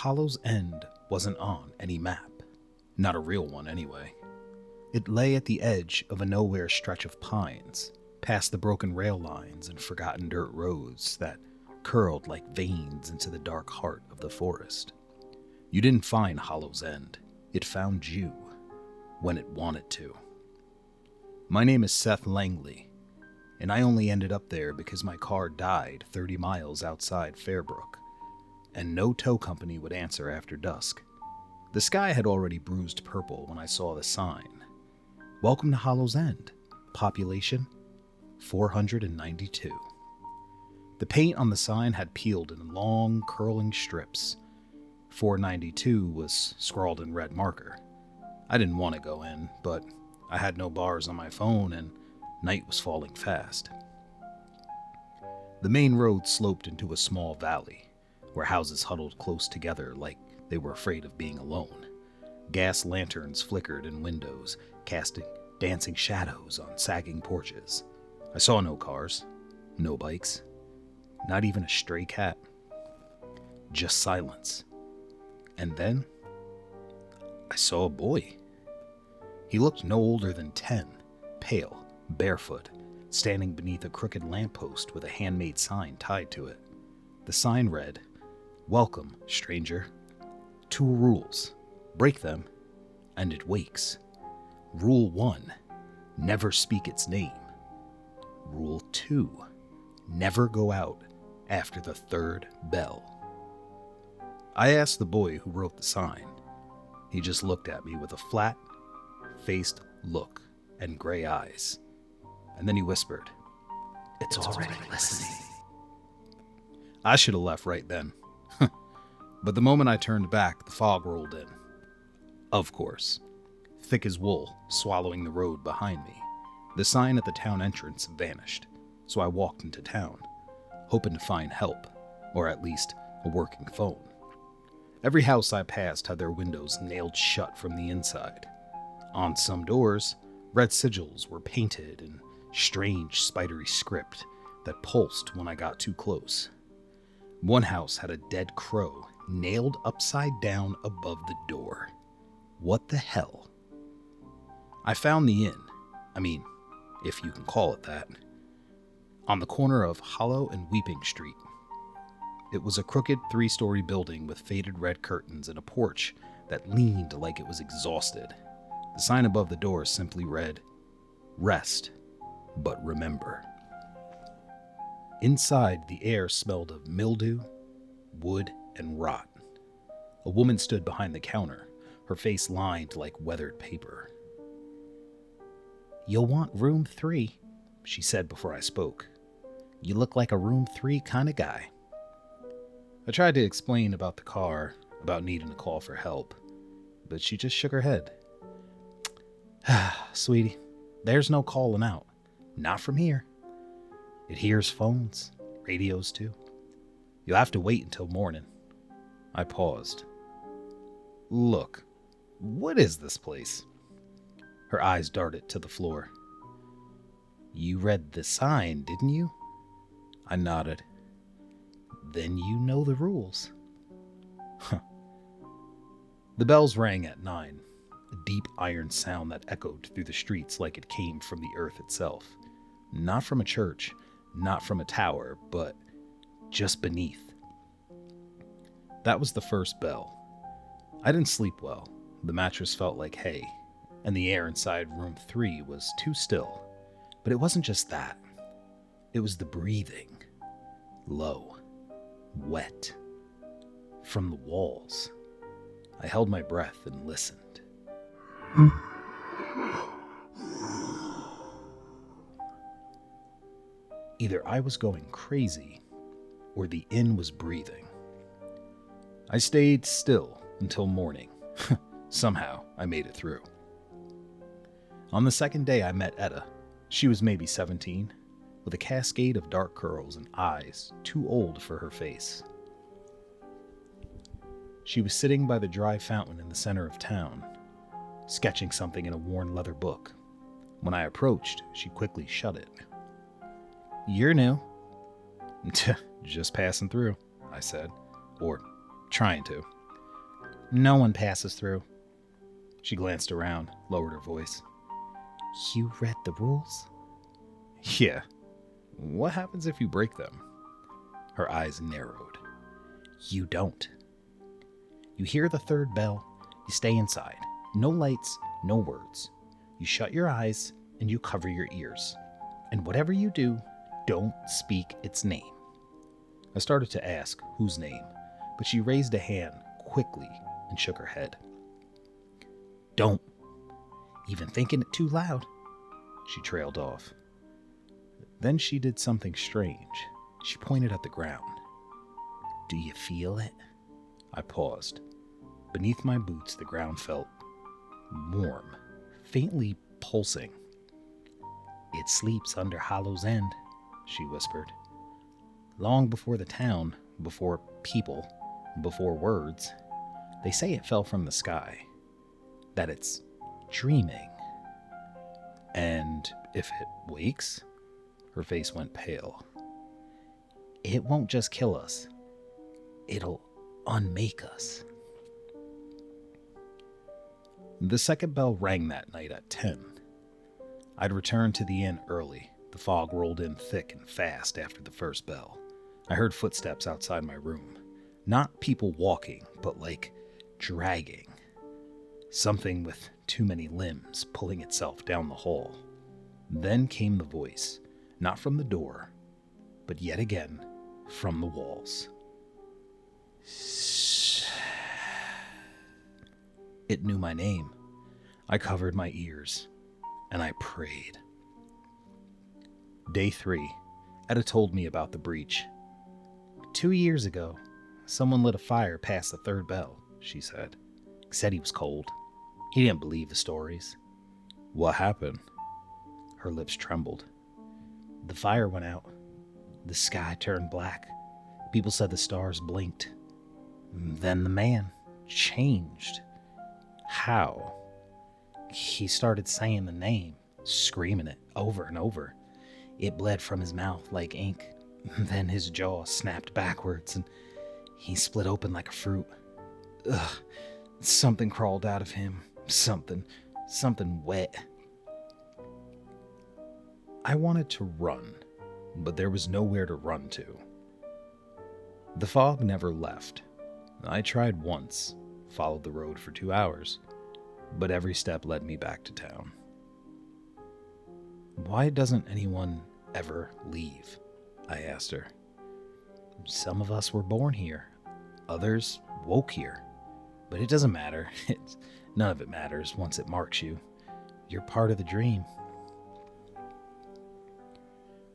Hollow's End wasn't on any map. Not a real one, anyway. It lay at the edge of a nowhere stretch of pines, past the broken rail lines and forgotten dirt roads that curled like veins into the dark heart of the forest. You didn't find Hollow's End. It found you when it wanted to. My name is Seth Langley, and I only ended up there because my car died 30 miles outside Fairbrook, and no tow company would answer after dusk. The sky had already bruised purple when I saw the sign. Welcome to Hollow's End. Population 492. The paint on the sign had peeled in long, curling strips. 492 was scrawled in red marker. I didn't want to go in, but I had no bars on my phone and night was falling fast. The main road sloped into a small valley, where houses huddled close together like they were afraid of being alone. Gas lanterns flickered in windows, casting dancing shadows on sagging porches. I saw no cars, no bikes, not even a stray cat. Just silence. And then, I saw a boy. He looked no older than 10, pale, barefoot, standing beneath a crooked lamppost with a handmade sign tied to it. The sign read, "Welcome, stranger. 2 rules. Break them, and it wakes. Rule 1, never speak its name. Rule 2, never go out after the 3rd bell." I asked the boy who wrote the sign. He just looked at me with a flat-faced look and gray eyes. And then he whispered, "It's already listening." I should have left right then. But the moment I turned back, the fog rolled in. Of course, thick as wool, swallowing the road behind me. The sign at the town entrance vanished, so I walked into town, hoping to find help, or at least a working phone. Every house I passed had their windows nailed shut from the inside. On some doors, red sigils were painted in strange spidery script that pulsed when I got too close. One house had a dead crow nailed upside down above the door. What the hell? I found the inn, if you can call it that, on the corner of Hollow and Weeping Street. It was a crooked 3-story building with faded red curtains and a porch that leaned like it was exhausted. The sign above the door simply read, "Rest, but remember." Inside, the air smelled of mildew, wood, and rot. A woman stood behind the counter, her face lined like weathered paper. "You'll want room 3, she said before I spoke. "You look like a room 3 kind of guy." I tried to explain about the car, about needing to call for help, but she just shook her head. "Sweetie, there's no calling out. Not from here. It hears phones, radios too. You'll have to wait until morning." I paused. "Look, what is this place?" Her eyes darted to the floor. "You read the sign, didn't you?" I nodded. "Then you know the rules." The bells rang at 9, a deep iron sound that echoed through the streets like it came from the earth itself. Not from a church, not from a tower, but just beneath. That was the first bell. I didn't sleep well. The mattress felt like hay, and the air inside room 3 was too still. But it wasn't just that. It was the breathing. Low. Wet. From the walls. I held my breath and listened. Either I was going crazy, or the inn was breathing. I stayed still until morning. Somehow, I made it through. On the second day, I met Etta. She was maybe 17, with a cascade of dark curls and eyes too old for her face. She was sitting by the dry fountain in the center of town, sketching something in a worn leather book. When I approached, she quickly shut it. "You're new." "Just passing through," I said. Or trying to. No one passes through. She glanced around, lowered her voice. You read the rules? Yeah. What happens if you break them? Her eyes narrowed. You don't. You hear the third bell, you stay inside. No lights, no words. You shut your eyes and you cover your ears. And whatever you do, don't speak its name. I started to ask whose name, but she raised a hand quickly and shook her head. Don't even thinking it too loud. She trailed off. Then she did something strange. She pointed at the ground. Do you feel it? I paused. Beneath my boots, the ground felt warm, faintly pulsing. It sleeps under Hollow's End, she whispered. Long before the town, before people, before words, they say it fell from the sky, that it's dreaming. And if it wakes, her face went pale. It won't just kill us. It'll unmake us. The second bell rang that night at 10. I'd returned to the inn early. The fog rolled in thick and fast after the first bell. I heard footsteps outside my room. Not people walking, but like dragging. Something with too many limbs pulling itself down the hall. Then came the voice, not from the door, but yet again from the walls. It knew my name. I covered my ears, and I prayed. Day 3, Etta told me about the breach. 2 years ago, someone lit a fire past the third bell, she said. Said he was cold. He didn't believe the stories. What happened? Her lips trembled. The fire went out. The sky turned black. People said the stars blinked. Then the man changed. How? He started saying the name, screaming it over and over. It bled from his mouth like ink. Then his jaw snapped backwards and he split open like a fruit. Ugh. Something crawled out of him. Something wet. I wanted to run, but there was nowhere to run to. The fog never left. I tried once, followed the road for 2 hours, but every step led me back to town. Why doesn't anyone ever leave? I asked her. Some of us were born here, others woke here, but it doesn't matter. None of it matters once it marks you. You're part of the dream.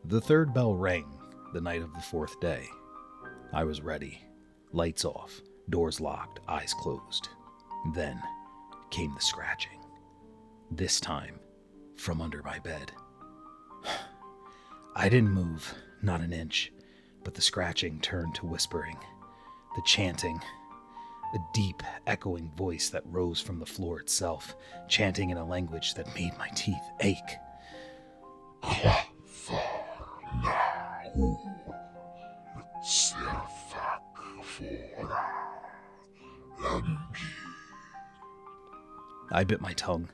The third bell rang the night of the 4th day. I was ready. Lights off, doors locked, eyes closed. Then came the scratching. This time, from under my bed. I didn't move, not an inch, but the scratching turned to whispering, the chanting, a deep, echoing voice that rose from the floor itself, chanting in a language that made my teeth ache. I bit my tongue.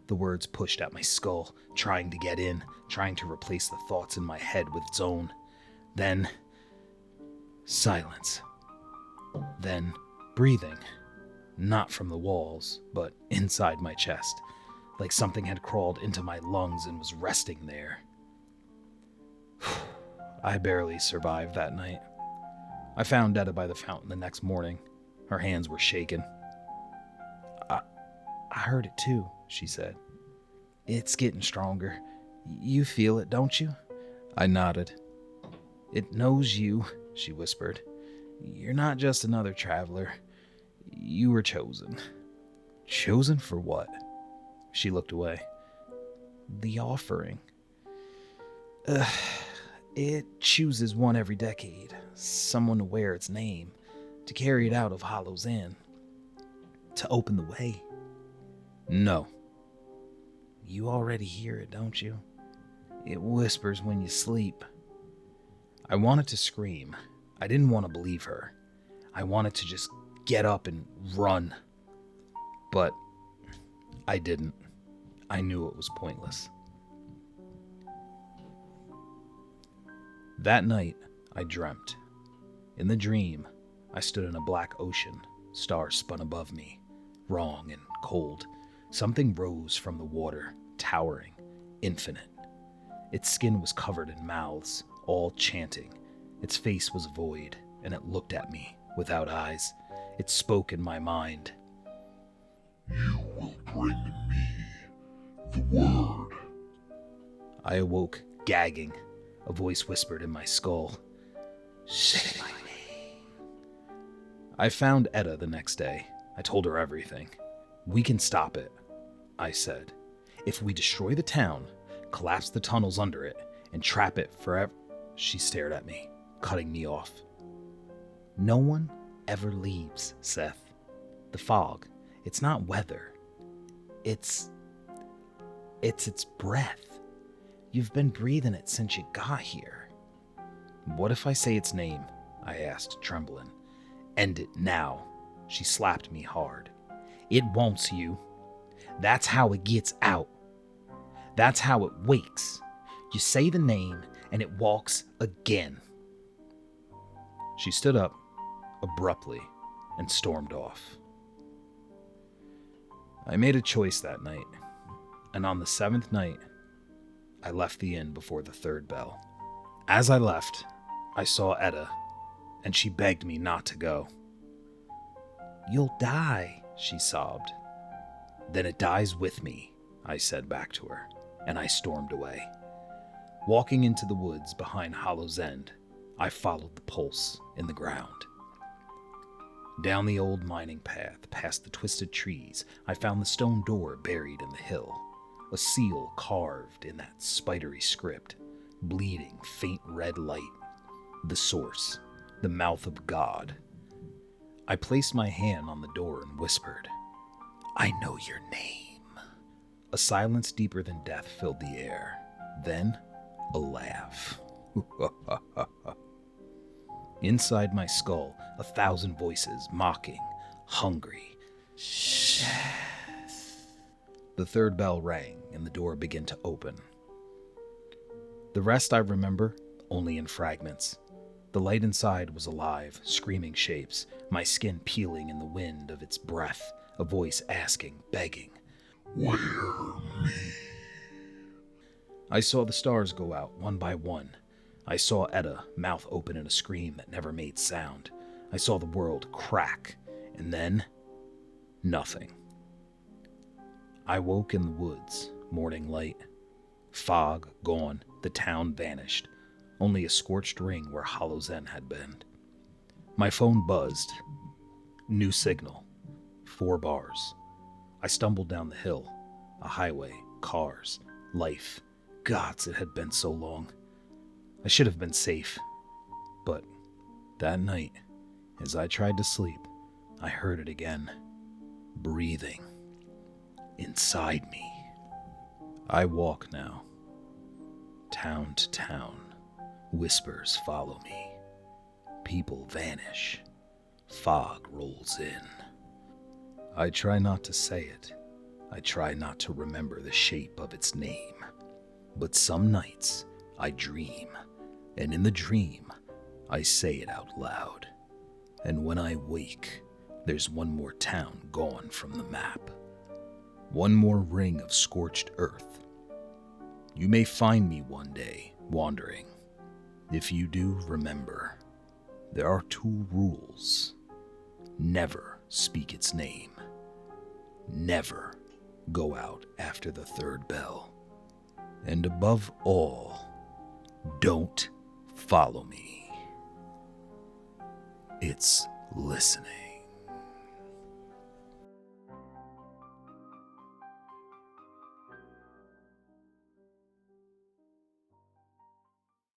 The words pushed at my skull, trying to get in, trying to replace the thoughts in my head with its own. Then, silence. Then, breathing. Not from the walls, but inside my chest, like something had crawled into my lungs and was resting there. I barely survived that night. I found Etta by the fountain the next morning. Her hands were shaking. I heard it too, she said. It's getting stronger. You feel it, don't you? I nodded. It knows you, she whispered. You're not just another traveler. You were chosen. Chosen for what? She looked away. The offering. It chooses one every decade. Someone to wear its name. To carry it out of Hollow's End. To open the way. No. You already hear it, don't you? It whispers when you sleep. I wanted to scream. I didn't want to believe her. I wanted to just get up and run. But I didn't. I knew it was pointless. That night, I dreamt. In the dream, I stood in a black ocean. Stars spun above me, wrong and cold. Something rose from the water, towering, infinite. Its skin was covered in mouths, all chanting. Its face was void, and it looked at me without eyes. It spoke in my mind. You will bring me the word. I awoke, gagging. A voice whispered in my skull. Say my name. I found Etta the next day. I told her everything. We can stop it, I said. If we destroy the town, collapse the tunnels under it, and trap it forever. She stared at me, cutting me off. No one ever leaves, Seth. The fog, it's not weather. It's its breath. You've been breathing it since you got here. What if I say its name? I asked, trembling. End it now. She slapped me hard. It wants you. That's how it gets out. That's how it wakes. You say the name and it walks again. She stood up abruptly and stormed off. I made a choice that night, and on the 7th night, I left the inn before the 3rd bell. As I left, I saw Etta, and she begged me not to go. You'll die, she sobbed. Then it dies with me, I said back to her, and I stormed away. Walking into the woods behind Hollow's End, I followed the pulse in the ground. Down the old mining path, past the twisted trees, I found the stone door buried in the hill. A seal carved in that spidery script, bleeding faint red light. The source, the mouth of God. I placed my hand on the door and whispered, I know your name. A silence deeper than death filled the air. Then, a laugh. Inside my skull, 1,000 voices, mocking, hungry. Shh. The 3rd bell rang, and the door began to open. The rest I remember, only in fragments. The light inside was alive, screaming shapes, my skin peeling in the wind of its breath, a voice asking, begging. Wear me. I saw the stars go out, one by one. I saw Etta, mouth open in a scream that never made sound. I saw the world crack, and then, nothing. I woke in the woods, morning light. Fog gone, the town vanished. Only a scorched ring where Hollow's End had been. My phone buzzed. New signal. 4 bars. I stumbled down the hill. A highway, cars, life. Gods, it had been so long. I should have been safe. But that night, as I tried to sleep, I heard it again. Breathing. Inside me. I walk now. Town to town. Whispers follow me. People vanish. Fog rolls in. I try not to say it. I try not to remember the shape of its name. But some nights, I dream. And in the dream, I say it out loud. And when I wake, there's one more town gone from the map. One more ring of scorched earth. You may find me one day, wandering. If you do, remember, there are 2 rules. Never speak its name. Never go out after the 3rd bell. And above all, don't follow me. It's listening.